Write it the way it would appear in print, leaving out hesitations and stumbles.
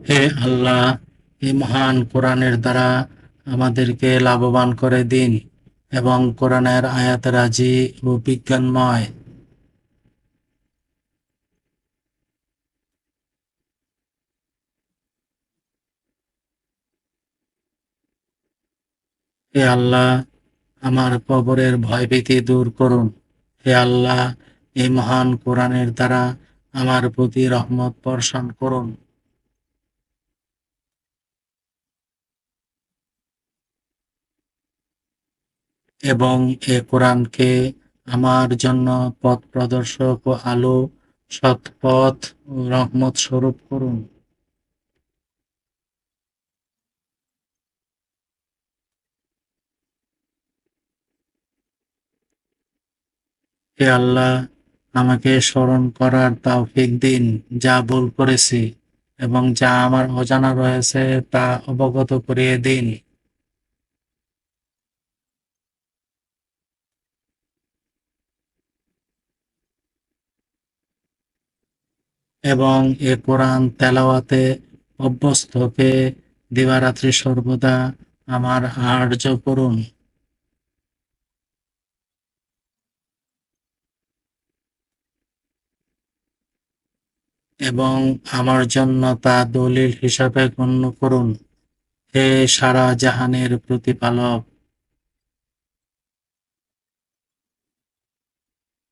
হে আল্লাহ, এই মহান কোরআনের দ্বারা আমাদেরকে লাভবান করে দিন এবং কোরআনের আয়াত রাজি ও বিজ্ঞানময়। হে আল্লাহ, আমার কবরের ভয়ভীতি দূর করুন। হে আল্লাহ, এই মহান কোরআনের দ্বারা আমার প্রতি রহমত বর্ষণ করুন। এবং এ কোরআনকে আমার জন্য পথ প্রদর্শক ও আলো, সৎ পথ ও রহমত স্বরূপ করুন। হে আল্লাহ, আমাকে স্মরণ করার তৌফিক দিন যা ভুল করেছি, এবং যা আমার অজানা রয়েছে তা অবগত করিয়ে দিন। এবং এ কোরআন তেলাওয়াতে অভ্যস্তকে দিবারাত্রি সর্বদা আমার আহার্য করুন। এবং আমার জন্য তা দলিল হিসাবে গণ্য করুন। হে সারা জাহানের প্রতিপালক,